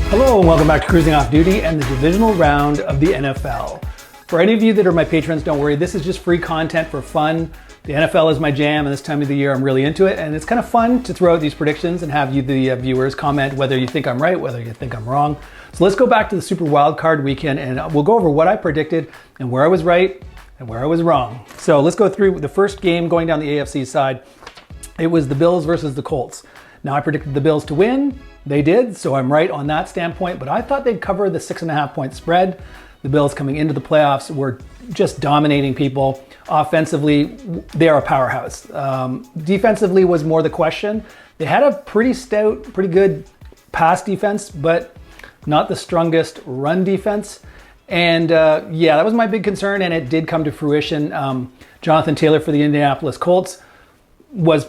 Hello and welcome back to Cruising Off Duty and the divisional round of the NFL. For any of you that are my patrons, don't worry, this is just free content for fun. The NFL is my jam, and this time of the year I'm really into it, and it's kind of fun to throw out these predictions and have you, the viewers, comment whether you think I'm right, whether you think I'm wrong. So let's go back to the Super Wildcard weekend, and we'll go over what I predicted and where I was right and where I was wrong. So let's go through the first game going down the AFC side. It was the Bills versus the Colts. Now I predicted the Bills to win. They did, so I'm right on that standpoint, but I thought they'd cover the 6.5 point spread. The Bills coming into the playoffs were just dominating people. Offensively, they are a powerhouse. Defensively was more the question. They had a pretty stout, pretty good pass defense, but not the strongest run defense. And yeah, that was my big concern, and it did come to fruition. Jonathan Taylor for the Indianapolis Colts was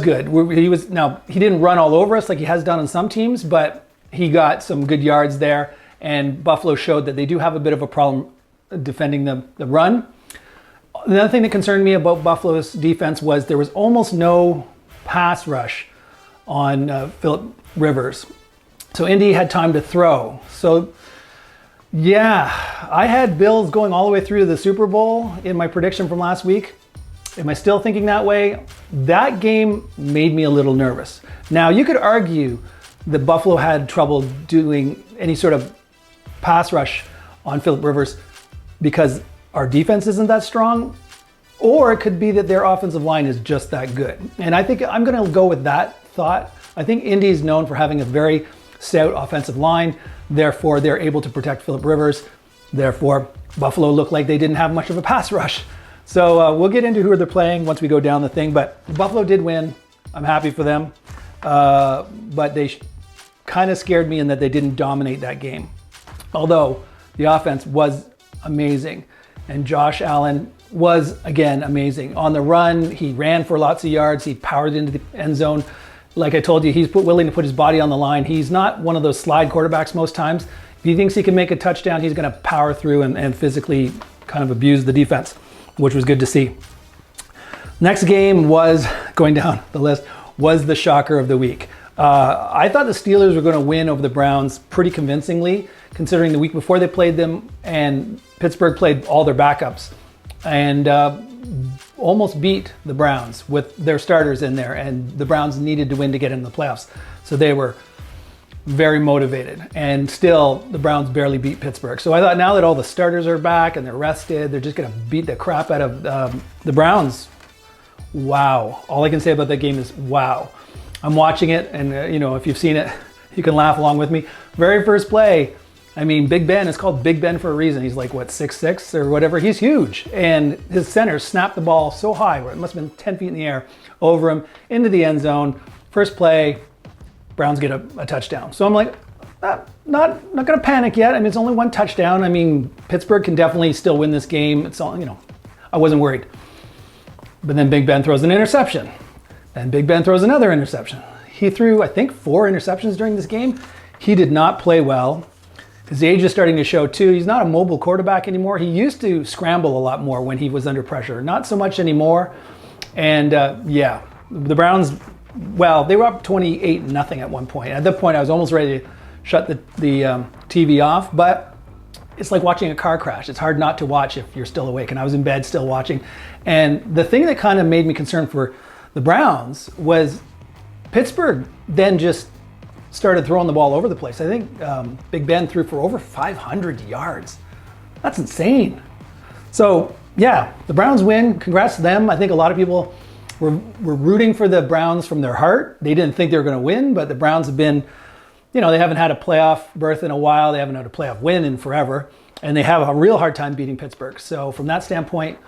good. He didn't run all over us like he has done on some teams, but he got some good yards there, and Buffalo showed that they do have a bit of a problem defending the run. Another thing that concerned me about Buffalo's defense was there was almost no pass rush on Philip Rivers. So Indy had time to throw. So yeah, I had Bills going all the way through the Super Bowl in my prediction from last week. Am I still thinking that way? That game made me a little nervous. Now, you could argue that Buffalo had trouble doing any sort of pass rush on Philip Rivers because our defense isn't that strong, or it could be that their offensive line is just that good. And I think I'm going to go with that thought. I think Indy is known for having a very stout offensive line. Therefore, they're able to protect Philip Rivers. Therefore, Buffalo looked like they didn't have much of a pass rush. So we'll get into who they're playing once we go down the thing. But Buffalo did win. I'm happy for them. But they kind of scared me in that they didn't dominate that game. Although the offense was amazing. And Josh Allen was, again, amazing. On the run, he ran for lots of yards. He powered into the end zone. Like I told you, he's willing to put his body on the line. He's not one of those slide quarterbacks most times. If he thinks he can make a touchdown, he's going to power through and physically kind of abuse the defense, which was good to see. Next game was, going down the list, was the shocker of the week. I thought the Steelers were going to win over the Browns pretty convincingly, considering the week before they played them and Pittsburgh played all their backups and almost beat the Browns with their starters in there, and the Browns needed to win to get in the playoffs. So they were very motivated, and still the Browns barely beat Pittsburgh. So I thought now that all the starters are back and they're rested, they're just going to beat the crap out of the Browns. Wow. All I can say about that game is wow. I'm watching it, and if you've seen it, you can laugh along with me. Very first play, I mean, Big Ben is called Big Ben for a reason. He's like, what, 6'6" or whatever? He's huge. And his center snapped the ball so high, where it must have been 10 feet in the air, over him, into the end zone. First play, Browns get a touchdown. So I'm like, not going to panic yet. I mean, it's only one touchdown. I mean, Pittsburgh can definitely still win this game. It's all, I wasn't worried. But then Big Ben throws an interception. And Big Ben throws another interception. He threw, I think, 4 interceptions during this game. He did not play well. His age is starting to show too. He's not a mobile quarterback anymore. He used to scramble a lot more when he was under pressure. Not so much anymore. And yeah, the Browns, well, they were up 28-0 at one point. At that point, I was almost ready to shut the TV off, but it's like watching a car crash. It's hard not to watch if you're still awake. And I was in bed still watching. And the thing that kind of made me concerned for the Browns was Pittsburgh then just started throwing the ball over the place. I think Big Ben threw for over 500 yards. That's insane. So yeah, the Browns win. Congrats to them. I think a lot of people were rooting for the Browns from their heart. They didn't think they were going to win, but the Browns have been, they haven't had a playoff berth in a while. They haven't had a playoff win in forever, and they have a real hard time beating Pittsburgh. So from that standpoint,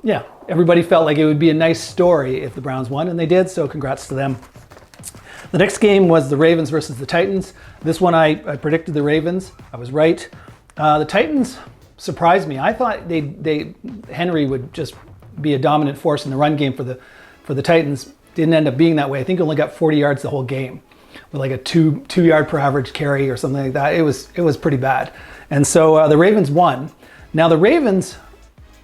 yeah, everybody felt like it would be a nice story if the Browns won, and they did. So congrats to them. The next game was the Ravens versus the Titans. This one I predicted the Ravens. I was right. The Titans surprised me. I thought Henry would just be a dominant force in the run game for the Titans. Didn't end up being that way. I think he only got 40 yards the whole game with like a 2 yard per average carry or something like that. It was pretty bad. And so the Ravens won. Now the Ravens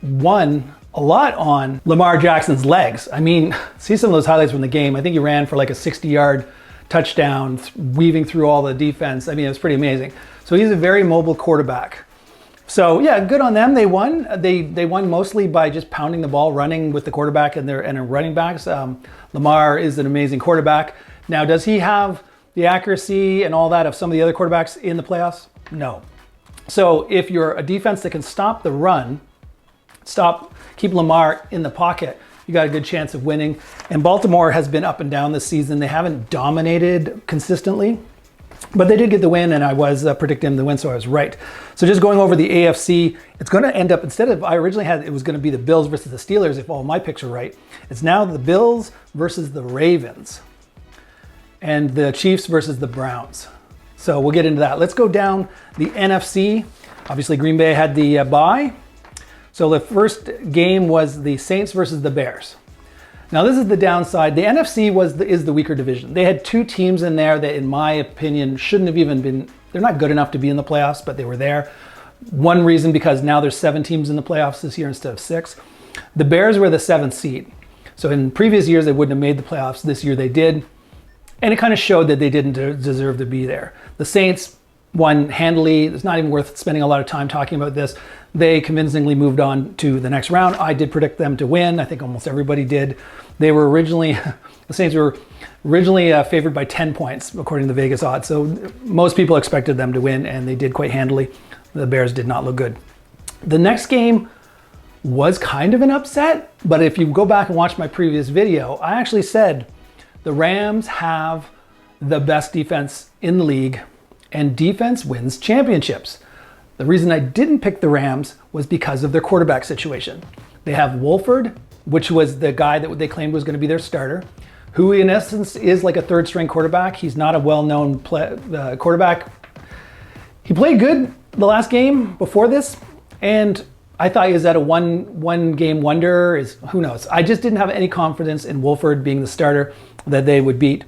won a lot on Lamar Jackson's legs. I mean, see some of those highlights from the game. I think he ran for like a 60-yard touchdown, weaving through all the defense. I mean, it was pretty amazing. So he's a very mobile quarterback. So yeah, good on them. They won. They won mostly by just pounding the ball, running with the quarterback and their running backs. Lamar is an amazing quarterback. Now, does he have the accuracy and all that of some of the other quarterbacks in the playoffs? No. So if you're a defense that can stop the run, keep Lamar in the pocket, you got a good chance of winning. And Baltimore has been up and down this season. They haven't dominated consistently, but they did get the win, and I was predicting them to win, so I was right. So just going over the AFC, it's going to end up, instead of, I originally had it was going to be the Bills versus the Steelers if all my picks are right. It's now the Bills versus the Ravens and the Chiefs versus the Browns. So we'll get into that. Let's go down the NFC. Obviously, Green Bay had the bye. So the first game was the Saints versus the Bears. Now this is the downside. The NFC is the weaker division. They had two teams in there that, in my opinion, shouldn't have even been, they're not good enough to be in the playoffs, but they were there. One reason, because now there's 7 teams in the playoffs this year instead of 6. The Bears were the 7th seed. So in previous years, they wouldn't have made the playoffs. This year they did. And it kind of showed that they didn't deserve to be there. The Saints won handily. It's not even worth spending a lot of time talking about this. They convincingly moved on to the next round. I did predict them to win. I think almost everybody did. They were originally, the Saints were originally favored by 10 points, according to the Vegas odds. So most people expected them to win, and they did quite handily. The Bears did not look good. The next game was kind of an upset, but if you go back and watch my previous video, I actually said the Rams have the best defense in the league, and defense wins championships. The reason I didn't pick the Rams was because of their quarterback situation. They have Wolford, which was the guy that they claimed was going to be their starter, who in essence is like a third-string quarterback. He's not a well-known quarterback. He played good the last game before this, and I thought he was at a one-game wonder. Who knows? I just didn't have any confidence in Wolford being the starter that they would beat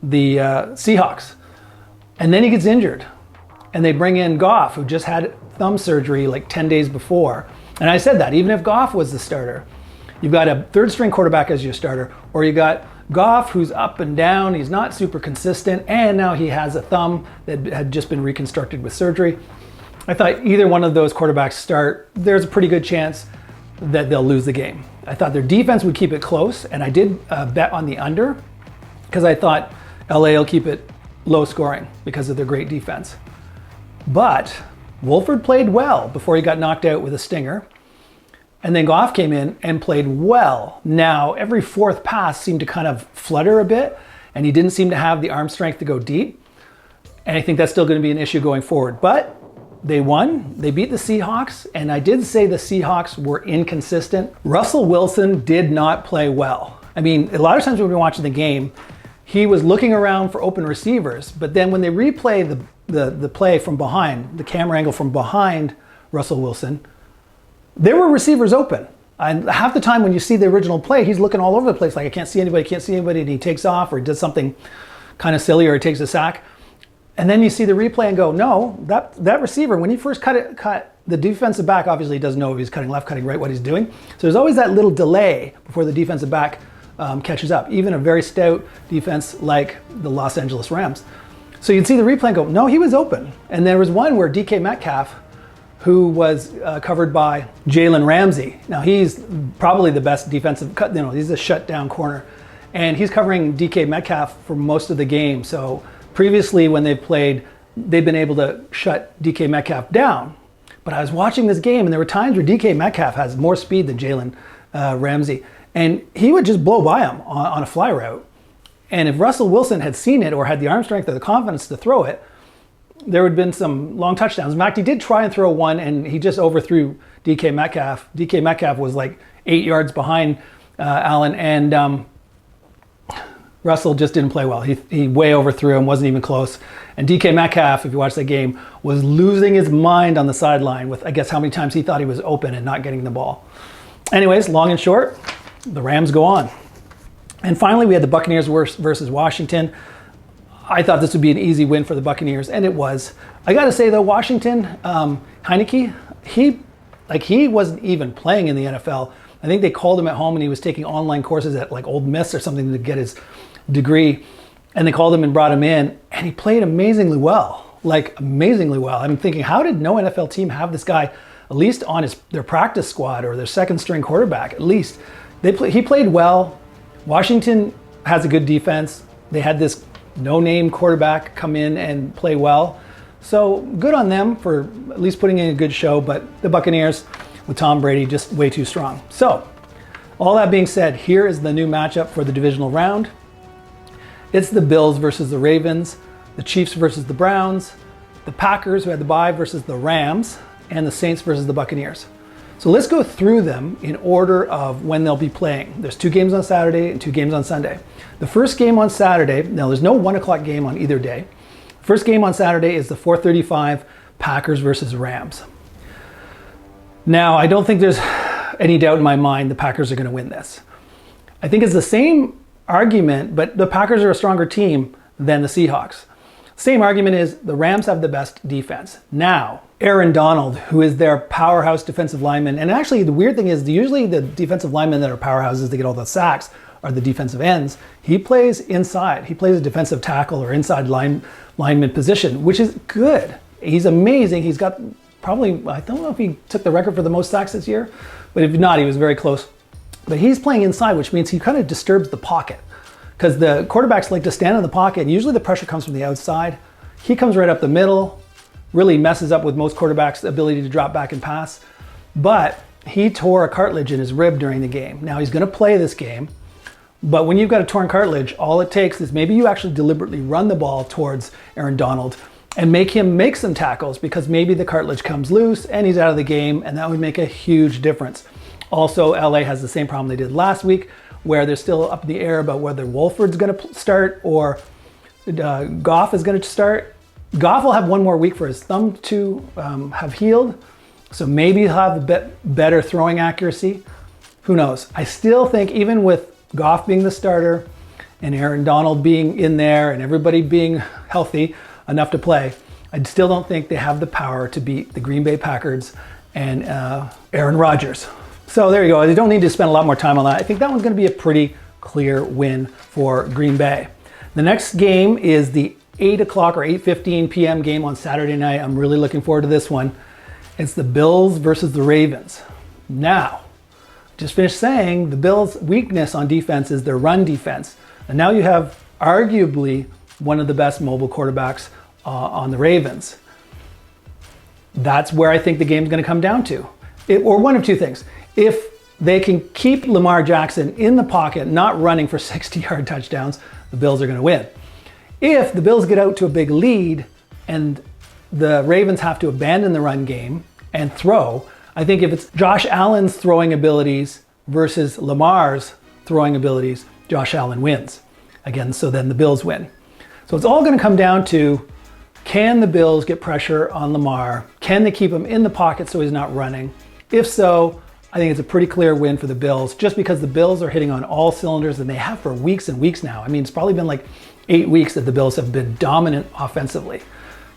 the Seahawks. And then he gets injured. And they bring in Goff, who just had thumb surgery like 10 days before. And I said that, even if Goff was the starter, you've got a third-string quarterback as your starter, or you got Goff, who's up and down, he's not super consistent, and now he has a thumb that had just been reconstructed with surgery. I thought either one of those quarterbacks start, there's a pretty good chance that they'll lose the game. I thought their defense would keep it close, and I did bet on the under, because I thought LA will keep it low scoring because of their great defense. But Wolford played well before he got knocked out with a stinger. And then Goff came in and played well. Now, every fourth pass seemed to kind of flutter a bit, and he didn't seem to have the arm strength to go deep. And I think that's still going to be an issue going forward. But they won. They beat the Seahawks. And I did say the Seahawks were inconsistent. Russell Wilson did not play well. I mean, a lot of times when we were watching the game, he was looking around for open receivers. But then when they replay the play from behind, the camera angle from behind Russell Wilson, there were receivers open. And half the time when you see the original play, he's looking all over the place like, I can't see anybody, and he takes off or he does something kind of silly or he takes a sack. And then you see the replay and go, no, that receiver, when he first cut the defensive back, obviously he doesn't know if he's cutting left, cutting right, what he's doing. So there's always that little delay before the defensive back catches up, even a very stout defense like the Los Angeles Rams. So you'd see the replay and go, no, he was open. And there was one where DK Metcalf, who was covered by Jalen Ramsey. Now he's probably the best defensive cut, he's a shutdown corner. And he's covering DK Metcalf for most of the game. So previously when they've played, they've been able to shut DK Metcalf down. But I was watching this game and there were times where DK Metcalf has more speed than Jalen Ramsey. And he would just blow by him on a fly route. And if Russell Wilson had seen it or had the arm strength or the confidence to throw it, there would have been some long touchdowns. In fact, he did try and throw one and he just overthrew DK Metcalf. DK Metcalf was like 8 yards behind Allen, and Russell just didn't play well. He way overthrew him, wasn't even close. And DK Metcalf, if you watch that game, was losing his mind on the sideline with, I guess, how many times he thought he was open and not getting the ball. Anyways, long and short, the Rams go on. And finally, we had the Buccaneers versus Washington. I thought this would be an easy win for the Buccaneers, and it was. I got to say, though, Washington, Heineke, he wasn't even playing in the NFL. I think they called him at home, and he was taking online courses at like Old Miss or something to get his degree. and they called him and brought him in, and he played amazingly well, like amazingly well. I'm thinking, how did no NFL team have this guy at least on their practice squad or their second string quarterback? At least he played well. Washington has a good defense. They had this no-name quarterback come in and play well. So good on them for at least putting in a good show, but the Buccaneers with Tom Brady just way too strong. So all that being said, here is the new matchup for the divisional round. It's the Bills versus the Ravens, the Chiefs versus the Browns, the Packers, who had the bye, versus the Rams, and the Saints versus the Buccaneers. So let's go through them in order of when they'll be playing. There's 2 games on Saturday and 2 games on Sunday. The first game on Saturday, now there's no 1 o'clock game on either day. First game on Saturday is the 4:35 Packers versus Rams. Now, I don't think there's any doubt in my mind the Packers are going to win this. I think it's the same argument, but the Packers are a stronger team than the Seahawks. Same argument is the Rams have the best defense. Now, Aaron Donald, who is their powerhouse defensive lineman, and actually the weird thing is usually the defensive linemen that are powerhouses that get all the sacks are the defensive ends. He plays inside. He plays a defensive tackle or inside lineman position, which is good. He's amazing. He's got probably, I don't know if he took the record for the most sacks this year, but if not, he was very close. But he's playing inside, which means he kind of disturbs the pocket, because the quarterbacks like to stand in the pocket, and usually the pressure comes from the outside. He comes right up the middle, really messes up with most quarterbacks' ability to drop back and pass. But he tore a cartilage in his rib during the game. Now he's going to play this game, but when you've got a torn cartilage, all it takes is maybe you actually deliberately run the ball towards Aaron Donald and make him make some tackles, because maybe the cartilage comes loose and he's out of the game, and that would make a huge difference. Also, LA has the same problem they did last week, where they're still up in the air about whether Wolford's going to start or Goff is going to start. Goff will have 1 more week for his thumb to have healed, so maybe he'll have a bit better throwing accuracy. Who knows? I still think even with Goff being the starter and Aaron Donald being in there and everybody being healthy enough to play, I still don't think they have the power to beat the Green Bay Packers and Aaron Rodgers. So there you go. I don't need to spend a lot more time on that. I think that one's going to be a pretty clear win for Green Bay. The next game is the 8 o'clock or 8:15 p.m. game on Saturday night. I'm really looking forward to this one. It's the Bills versus the Ravens. Now, just finished saying the Bills' weakness on defense is their run defense. And now you have arguably one of the best mobile quarterbacks on the Ravens. That's where I think the game's going to come down to. Or one of two things. If they can keep Lamar Jackson in the pocket, not running for 60-yard touchdowns, the Bills are going to win. If the Bills get out to a big lead and the Ravens have to abandon the run game and throw, I think if it's Josh Allen's throwing abilities versus Lamar's throwing abilities, Josh Allen wins. Again, so then the Bills win. So it's all going to come down to, can the Bills get pressure on Lamar? Can they keep him in the pocket so he's not running? If so, I think it's a pretty clear win for the Bills, just because the Bills are hitting on all cylinders, and they have for weeks and weeks now. I mean, it's probably been like 8 weeks that the Bills have been dominant offensively.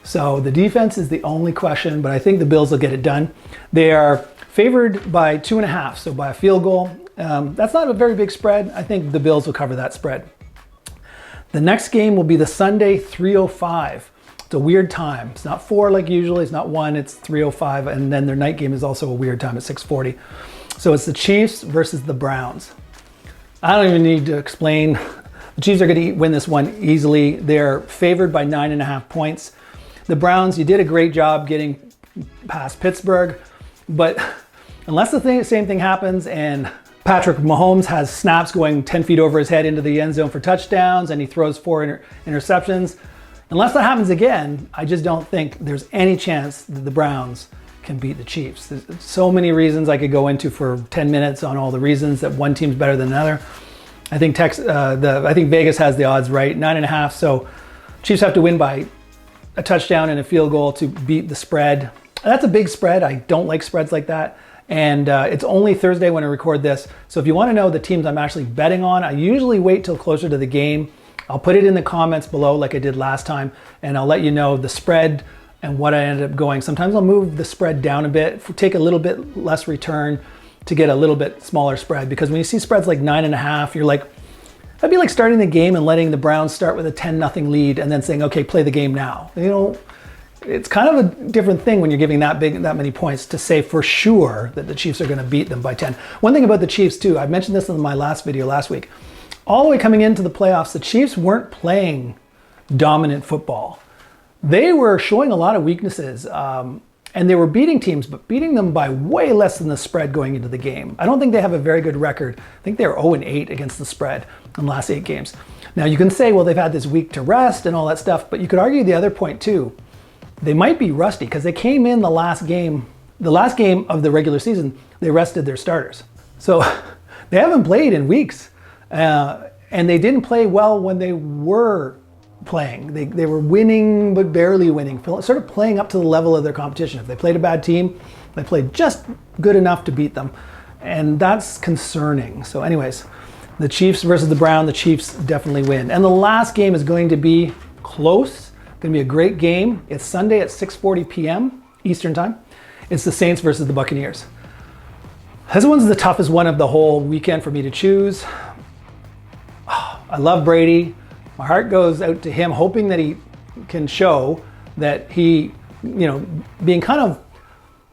So the defense is the only question, but I think the Bills will get it done. They are favored by 2.5, so by a field goal. That's not a very big spread. I think the Bills will cover that spread. The next game will be the Sunday 3:05. It's a weird time. It's not 4 like usually. It's not 1. It's 3:05, and then their night game is also a weird time at 6:40. So it's the Chiefs versus the Browns. I don't even need to explain. The Chiefs are going to win this one easily. They're favored by 9.5 points. The Browns, you did a great job getting past Pittsburgh, but unless the same thing happens and Patrick Mahomes has snaps going 10 feet over his head into the end zone for touchdowns and he throws 4 interceptions, unless that happens again, I just don't think there's any chance that the Browns can beat the Chiefs. There's so many reasons I could go into for 10 minutes on all the reasons that one team's better than another. I think I think Vegas has the odds right, 9.5. So Chiefs have to win by a touchdown and a field goal to beat the spread. That's a big spread. I don't like spreads like that. And it's only Thursday when I record this. So if you want to know the teams I'm actually betting on, I usually wait till closer to the game. I'll put it in the comments below like I did last time, and I'll let you know the spread and what I ended up going. Sometimes I'll move the spread down a bit, take a little bit less return to get a little bit smaller spread, because when you see spreads like 9.5, you're like, That'd be like starting the game and letting the Browns start with a 10-0 lead and then saying, okay, play the game now. You know, it's kind of a different thing when you're giving that many points to say for sure that the Chiefs are going to beat them by 10. One thing about the Chiefs too, I mentioned this in my last video last week, all the way coming into the playoffs, the Chiefs weren't playing dominant football. They were showing a lot of weaknesses, and they were beating teams, but beating them by way less than the spread going into the game. I don't think they have a very good record. I think they're 0-8 against the spread in the last 8 games. Now you can say, well, they've had this week to rest and all that stuff, but you could argue the other point too. They might be rusty because they came in the last game of the regular season, they rested their starters. So they haven't played in weeks, and they didn't play well when they were playing. They were winning, but barely winning, sort of playing up to the level of their competition. If they played a bad team, they played just good enough to beat them. And that's concerning. So anyways, the Chiefs versus the Browns, the Chiefs definitely win. And the last game is going to be close. Going to be a great game. It's Sunday at 6:40 p.m. Eastern time. It's the Saints versus the Buccaneers. This one's the toughest one of the whole weekend for me to choose. I love Brady. My heart goes out to him, hoping that he can show that he, you know, being kind of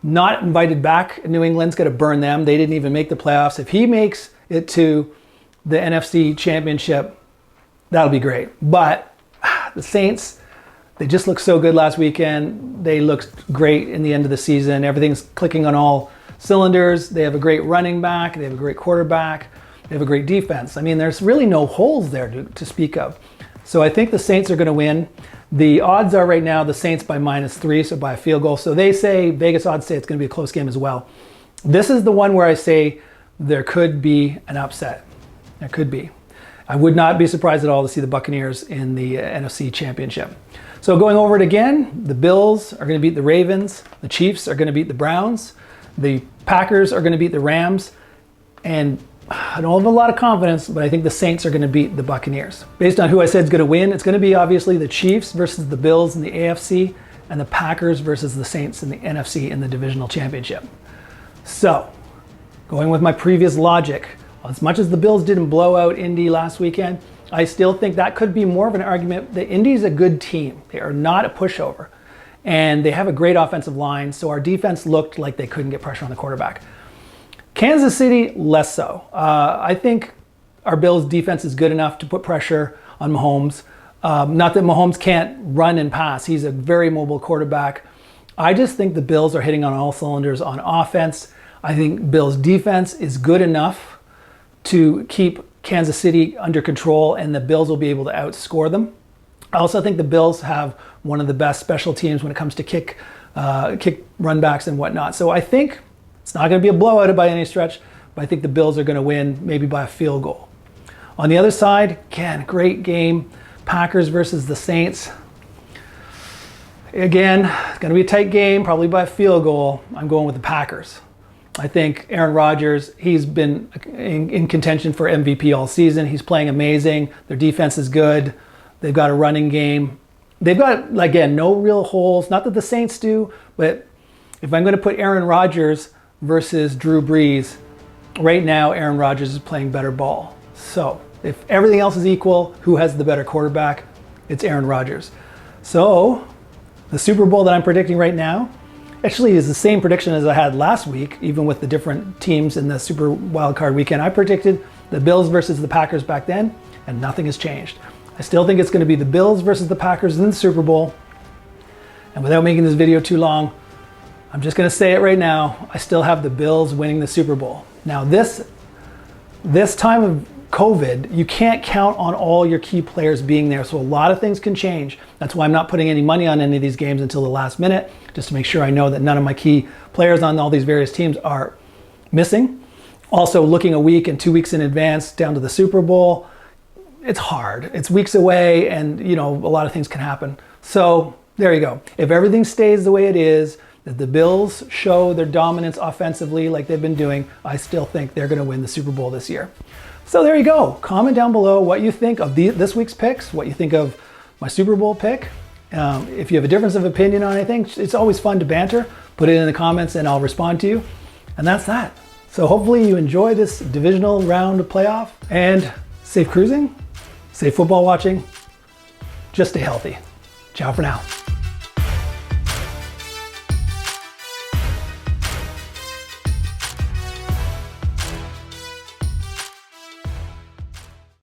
not invited back. New England's going to burn them. They didn't even make the playoffs. If he makes it to the NFC Championship, that'll be great. But the Saints, they just looked so good last weekend. They looked great in the end of the season. Everything's clicking on all cylinders. They have a great running back. They have a great quarterback. They have a great defense. I mean, there's really no holes there to speak of. So I think the Saints are going to win. The odds are right now the Saints by -3, so by a field goal. So they say, Vegas odds say it's going to be a close game as well. This is the one where I say there could be an upset. There could be. I would not be surprised at all to see the Buccaneers in the NFC Championship. So going over it again, the Bills are going to beat the Ravens. The Chiefs are going to beat the Browns. The Packers are going to beat the Rams. And I don't have a lot of confidence, but I think the Saints are going to beat the Buccaneers. Based on who I said is going to win, it's going to be obviously the Chiefs versus the Bills in the AFC and the Packers versus the Saints in the NFC in the Divisional Championship. So, going with my previous logic, as much as the Bills didn't blow out Indy last weekend, I still think that could be more of an argument that Indy's a good team. They are not a pushover. And they have a great offensive line, so our defense looked like they couldn't get pressure on the quarterback. Kansas City, less so. I think our Bills defense is good enough to put pressure on Mahomes. Not that Mahomes can't run and pass. He's a very mobile quarterback. I just think the Bills are hitting on all cylinders on offense. I think Bills defense is good enough to keep Kansas City under control, and the Bills will be able to outscore them. I also think the Bills have one of the best special teams when it comes to kick runbacks and whatnot. So I think it's not going to be a blowout by any stretch, but I think the Bills are going to win maybe by a field goal. On the other side, again, great game. Packers versus the Saints. Again, it's going to be a tight game, probably by a field goal. I'm going with the Packers. I think Aaron Rodgers, he's been in contention for MVP all season. He's playing amazing. Their defense is good. They've got a running game. They've got, again, no real holes. Not that the Saints do, but if I'm going to put Aaron Rodgers versus Drew Brees, right now Aaron Rodgers is playing better ball. So if everything else is equal, who has the better quarterback? It's Aaron Rodgers. So the Super Bowl that I'm predicting right now actually is the same prediction as I had last week, even with the different teams in the Super Wildcard weekend. I predicted the Bills versus the Packers back then, and nothing has changed. I still think it's going to be the Bills versus the Packers in the Super Bowl. And without making this video too long, I'm just going to say it right now. I still have the Bills winning the Super Bowl. Now, this time of COVID, you can't count on all your key players being there, so a lot of things can change. That's why I'm not putting any money on any of these games until the last minute, just to make sure I know that none of my key players on all these various teams are missing. Also, looking a week and 2 weeks in advance down to the Super Bowl, it's hard. It's weeks away, and a lot of things can happen. So there you go. If everything stays the way it is, that the Bills show their dominance offensively like they've been doing, I still think they're going to win the Super Bowl this year. So there you go. Comment down below what you think of this week's picks, what you think of my Super Bowl pick. If you have a difference of opinion on anything, it's always fun to banter. Put it in the comments and I'll respond to you. And that's that. So hopefully you enjoy this divisional round of playoff. And Safe cruising, safe football watching, just stay healthy. Ciao for now.